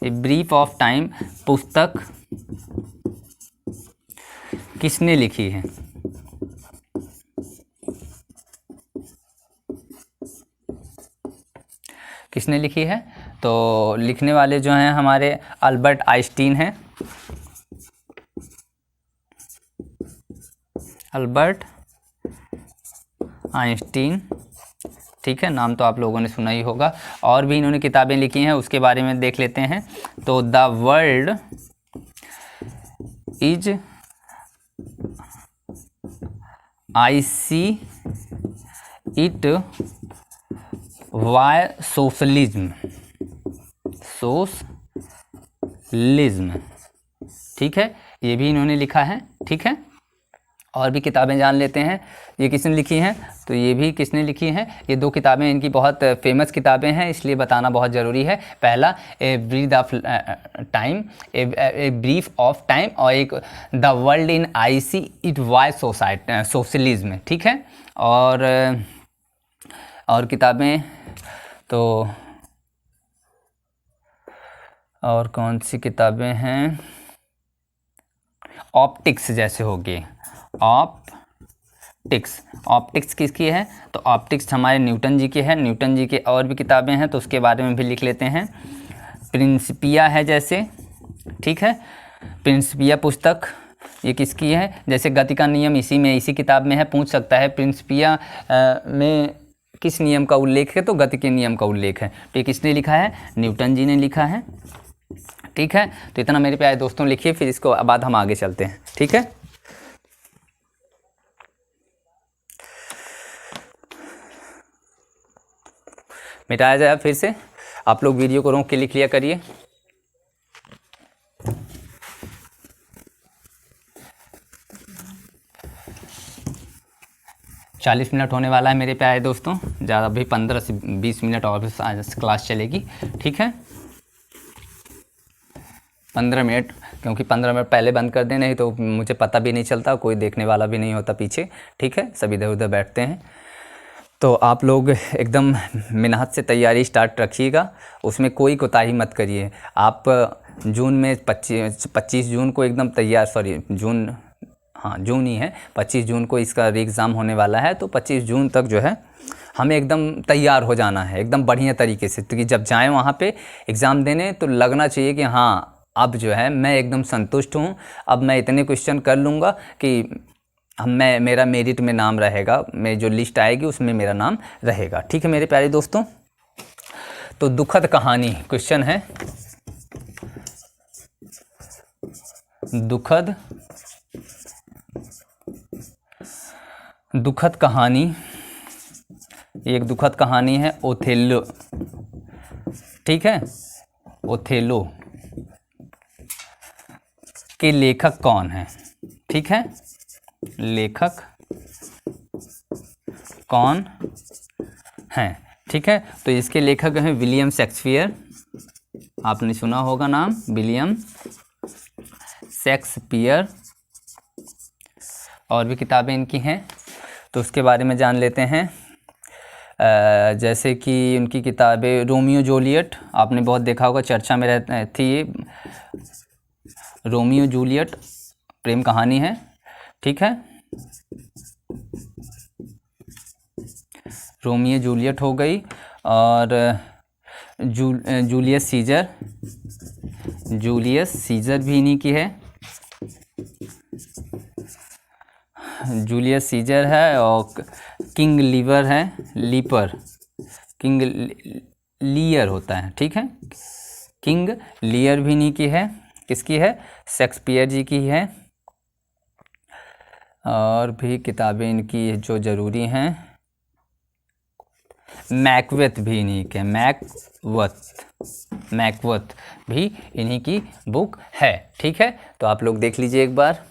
a brief of time पुस्तक किसने लिखी है। किसने लिखी है, तो लिखने वाले जो हैं हमारे अल्बर्ट आइंस्टीन हैं, अल्बर्ट आइंस्टीन, ठीक है। नाम तो आप लोगों ने सुना ही होगा। और भी इन्होंने किताबें लिखी हैं, उसके बारे में देख लेते हैं। तो the world is I see it why socialism, socialism, ठीक है। ये भी इन्होंने लिखा है, ठीक है। और भी किताबें जान लेते हैं, ये किसने लिखी हैं, तो ये भी किसने लिखी हैं। ये 2 किताबें इनकी बहुत फेमस किताबें हैं, इसलिए बताना बहुत ज़रूरी है। पहला a brief of time, a brief of time, और एक the world in I see it why socialism, ठीक है। और किताबें तो और कौन सी किताबें हैं, ऑप्टिक्स जैसे हो गए, ऑप्टिक्स किसकी है, तो ऑप्टिक्स हमारे न्यूटन जी के हैं। न्यूटन जी के और भी किताबें हैं, तो उसके बारे में भी लिख लेते हैं। प्रिंसिपिया है जैसे, ठीक है। प्रिंसिपिया पुस्तक ये किसकी है, जैसे गति का नियम इसी किताब में है। पूछ सकता है प्रिंसिपिया में किस नियम का उल्लेख है, तो गति के नियम का उल्लेख है। तो ये किसने लिखा है, न्यूटन जी ने लिखा है, ठीक है। तो इतना मेरे प्यारे दोस्तों लिखिए, फिर इसको बाद हम आगे चलते हैं, ठीक है। मिटाया जाए फिर से, आप लोग वीडियो को रोक के लिख लिया करिए। चालीस मिनट होने वाला है मेरे प्यारे दोस्तों, ज़्यादा भी 15 से 20 मिनट और भी क्लास चलेगी, ठीक है। 15 मिनट, क्योंकि 15 मिनट पहले बंद कर दें, नहीं तो मुझे पता भी नहीं चलता, कोई देखने वाला भी नहीं होता पीछे, ठीक है। सब इधर उधर बैठते हैं। तो आप लोग एकदम मेहनत से तैयारी स्टार्ट रखिएगा, उसमें कोई कोताही मत करिए। आप जून में 25 जून को एकदम तैयार, जून ही है, 25 जून को इसका एग्ज़ाम होने वाला है। तो 25 जून तक जो है हमें एकदम तैयार हो जाना है एकदम बढ़िया तरीके से, क्योंकि जब जाएं वहाँ पे एग्ज़ाम देने तो लगना चाहिए कि हाँ अब जो है मैं एकदम संतुष्ट हूँ, अब मैं इतने क्वेश्चन कर लूँगा कि मेरा मेरिट में नाम रहेगा, मेरी जो लिस्ट आएगी उसमें मेरा नाम रहेगा। ठीक है मेरे प्यारे दोस्तों, तो दुखद कहानी क्वेश्चन है, दुखद कहानी, एक दुखद कहानी है ओथेलो। ठीक है, ओथेलो के लेखक कौन है? ठीक है, लेखक कौन है? ठीक है, तो इसके लेखक हैं विलियम शेक्सपियर, आपने सुना होगा नाम विलियम शेक्सपियर, और भी किताबें इनकी हैं तो उसके बारे में जान लेते हैं। जैसे कि उनकी किताबें रोमियो जूलियट, आपने बहुत देखा होगा, चर्चा में थी ये, रोमियो जूलियट प्रेम कहानी है। ठीक है, रोमियो जूलियट हो गई, और जूलियस सीजर भी इन्हीं की है, जूलियस सीजर है, और किंग लीवर है, किंग लियर होता है। ठीक है, किंग लियर भी इन्हीं की है, किसकी है? शेक्सपियर जी की है। और भी किताबें इनकी जो ज़रूरी हैं, मैकबेथ भी इन्हीं के, मैकबेथ भी इन्हीं की बुक है। ठीक है, तो आप लोग देख लीजिए एक बार।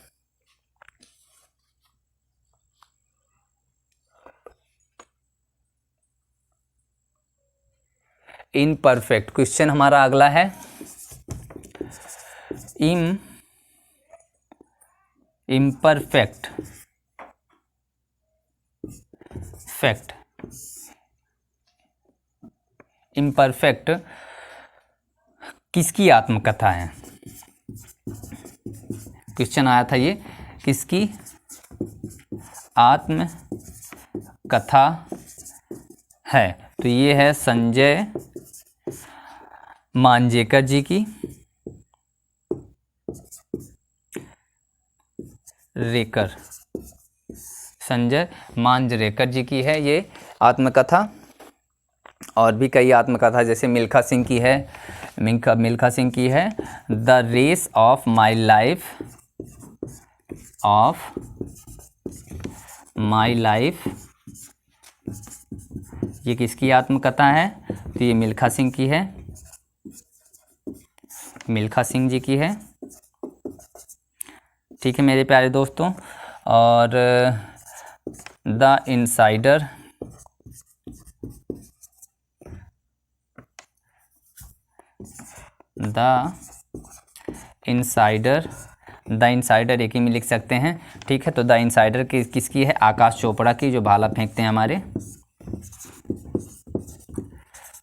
इनपरफेक्ट क्वेश्चन हमारा अगला है, इम्परफेक्ट किसकी आत्मकथा है? क्वेश्चन आया था ये, किसकी आत्मकथा है? तो ये है संजय मांजरेकर जी की, संजय मांजरेकर जी की है ये आत्मकथा। और भी कई आत्मकथा जैसे मिल्खा सिंह की है, मिल्खा सिंह की है the race of my life, ये किसकी आत्मकथा है? तो ये मिल्खा सिंह की है, मिल्खा सिंह जी की है। ठीक है मेरे प्यारे दोस्तों, और द इनसाइडर, द इनसाइडर एक ही में लिख सकते हैं। ठीक है, तो द इनसाइडर किसकी है? आकाश चोपड़ा की, जो भाला फेंकते हैं हमारे।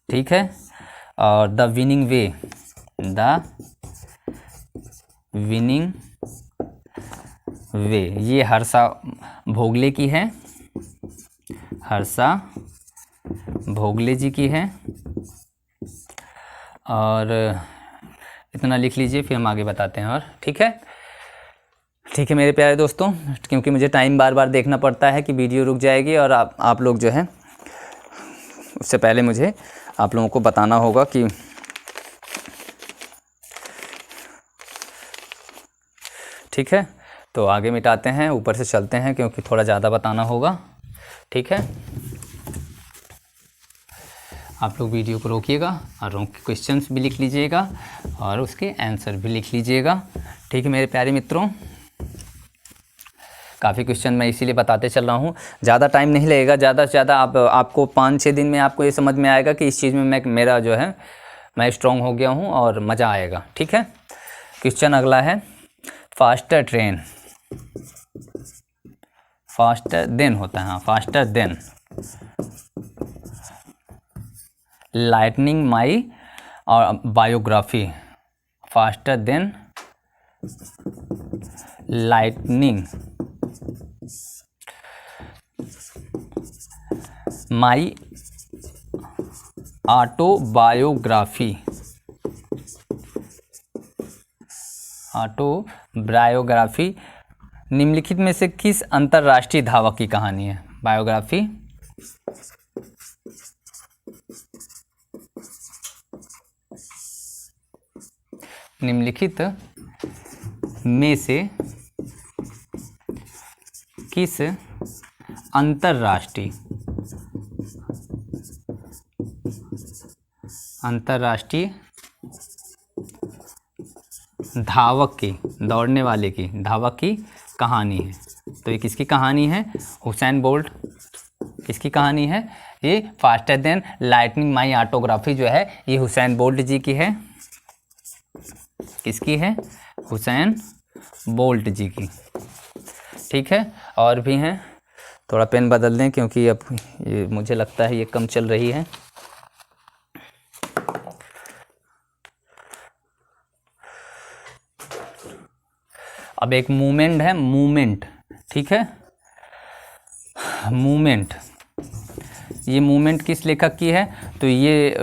ठीक है, और द विनिंग वे, ये हर्षा भोगले की है, हर्षा भोगले जी की है। और इतना लिख लीजिए, फिर हम आगे बताते हैं। और ठीक है मेरे प्यारे दोस्तों, क्योंकि मुझे टाइम बार बार देखना पड़ता है कि वीडियो रुक जाएगी, और आप लोग जो है उससे पहले मुझे आप लोगों को बताना होगा कि ठीक है। तो आगे मिटाते हैं, ऊपर से चलते हैं क्योंकि थोड़ा ज़्यादा बताना होगा। ठीक है, आप लोग वीडियो को रोकिएगा और रोक के क्वेश्चंस भी लिख लीजिएगा और उसके आंसर भी लिख लीजिएगा। ठीक है मेरे प्यारे मित्रों, काफ़ी क्वेश्चन मैं इसीलिए बताते चल रहा हूँ, ज़्यादा टाइम नहीं लगेगा। ज़्यादा से ज़्यादा आपको 5-6 दिन में आपको ये समझ में आएगा कि इस चीज़ में मेरा जो है मैं स्ट्रॉन्ग हो गया हूँ और मज़ा आएगा। ठीक है, क्वेश्चन अगला है, फास्टर देन होता है, हाँ, फास्टर देन लाइटनिंग माई और biography, faster than my autobiography, autobiography निम्नलिखित में से किस अंतर्राष्ट्रीय धावक की कहानी है? बायोग्राफी निम्नलिखित में से किस अंतर्राष्ट्रीय धावक की, दौड़ने वाले की, धावक की कहानी है? तो ये किसकी कहानी है? Usain Bolt. किसकी कहानी है? ये फास्टर देन लाइटनिंग माई ऑटोग्राफी जो है ये हुसैन बोल्ट जी की है। किसकी है? हुसैन बोल्ट जी की। ठीक है, और भी हैं, थोड़ा पेन बदल दें क्योंकि अब ये मुझे लगता है ये कम चल रही है। अब एक मूवमेंट है, मूवमेंट, ठीक है, मूवमेंट, ये मूवमेंट किस लेखक की है? तो ये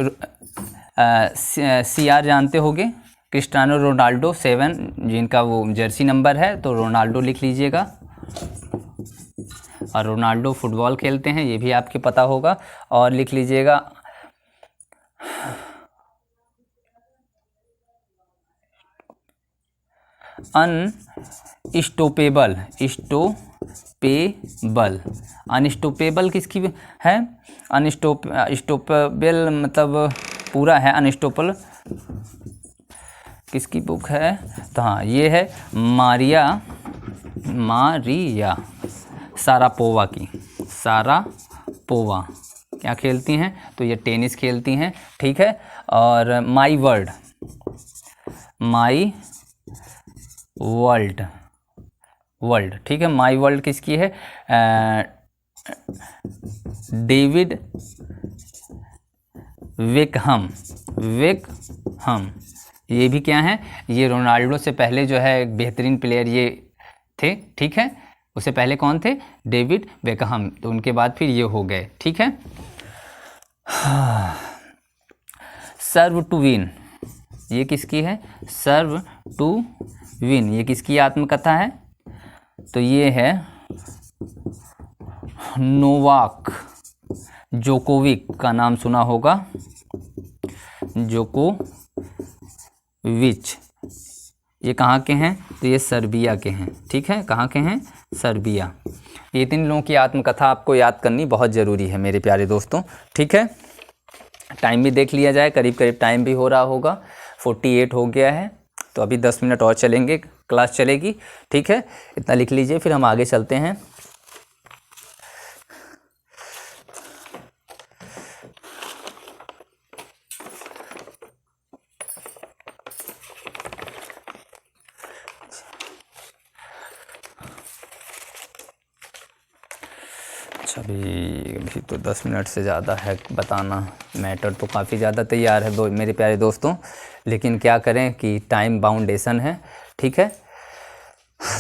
CR जानते होंगे, क्रिस्टियानो रोनाल्डो 7 जिनका वो जर्सी नंबर है, तो रोनाल्डो लिख लीजिएगा। और रोनाल्डो फुटबॉल खेलते हैं, ये भी आपके पता होगा। और लिख लीजिएगा अनस्टॉपेबल, अनस्टॉपेबल किसकी है? अनस्टॉपेबल मतलब पूरा है, अनस्टॉपेबल किसकी बुक है? तो हाँ, ये है मारिया शारापोवा की। शारापोवा क्या खेलती हैं? तो ये टेनिस खेलती हैं, ठीक है। और माई वर्ल्ड, ठीक है, माई वर्ल्ड किसकी है? डेविड बेकहम, ये भी क्या है? ये रोनाल्डो से पहले जो है एक बेहतरीन प्लेयर ये थे, ठीक है। उससे पहले कौन थे? डेविड बेकहम, तो उनके बाद फिर ये हो गए, ठीक है। सर्व टू विन, ये किसकी है? सर्व टू विन, ये किसकी आत्मकथा है? तो ये है नोवाक जोकोविक का नाम सुना होगा, जोकोविच। ये कहाँ के हैं? तो ये सर्बिया के हैं, ठीक है। कहाँ के हैं? सर्बिया। ये 3 लोगों की आत्मकथा आपको याद करनी बहुत ज़रूरी है मेरे प्यारे दोस्तों, ठीक है। टाइम भी देख लिया जाए, करीब करीब टाइम भी हो रहा होगा, 48 हो गया है। तो अभी 10 मिनट और चलेंगे, क्लास चलेगी, ठीक है। इतना लिख लीजिए, फिर हम आगे चलते हैं। अच्छा, अभी तो 10 मिनट से ज़्यादा है बताना, मैटर तो काफ़ी ज़्यादा तैयार है मेरे प्यारे दोस्तों, लेकिन क्या करें कि टाइम बाउंडेशन है, ठीक है।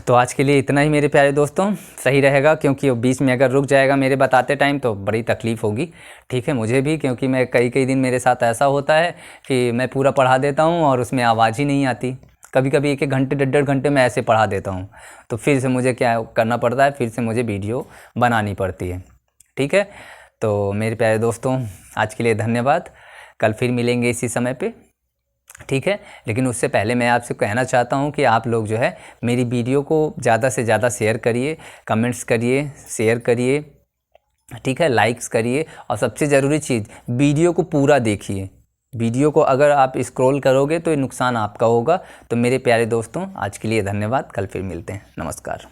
तो आज के लिए इतना ही मेरे प्यारे दोस्तों, सही रहेगा, क्योंकि बीच में अगर रुक जाएगा मेरे बताते टाइम तो बड़ी तकलीफ़ होगी, ठीक है, मुझे भी, क्योंकि मैं कई दिन मेरे साथ ऐसा होता है कि मैं पूरा पढ़ा देता हूँ और उसमें आवाज़ ही नहीं आती। कभी कभी 1-1 घंटे 1.5 घंटे मैं ऐसे पढ़ा देता हूँ, तो फिर से मुझे क्या करना पड़ता है, फिर से मुझे वीडियो बनानी पड़ती है, ठीक है। तो मेरे प्यारे दोस्तों, आज के लिए धन्यवाद, कल फिर मिलेंगे इसी समय पे, ठीक है। लेकिन उससे पहले मैं आपसे कहना चाहता हूँ कि आप लोग जो है मेरी वीडियो को ज़्यादा से ज़्यादा शेयर करिए, कमेंट्स करिए, शेयर करिए, ठीक है, लाइक्स करिए, और सबसे ज़रूरी चीज़, वीडियो को पूरा देखिए। वीडियो को अगर आप स्क्रॉल करोगे तो ये नुकसान आपका होगा। तो मेरे प्यारे दोस्तों, आज के लिए धन्यवाद, कल फिर मिलते हैं, नमस्कार।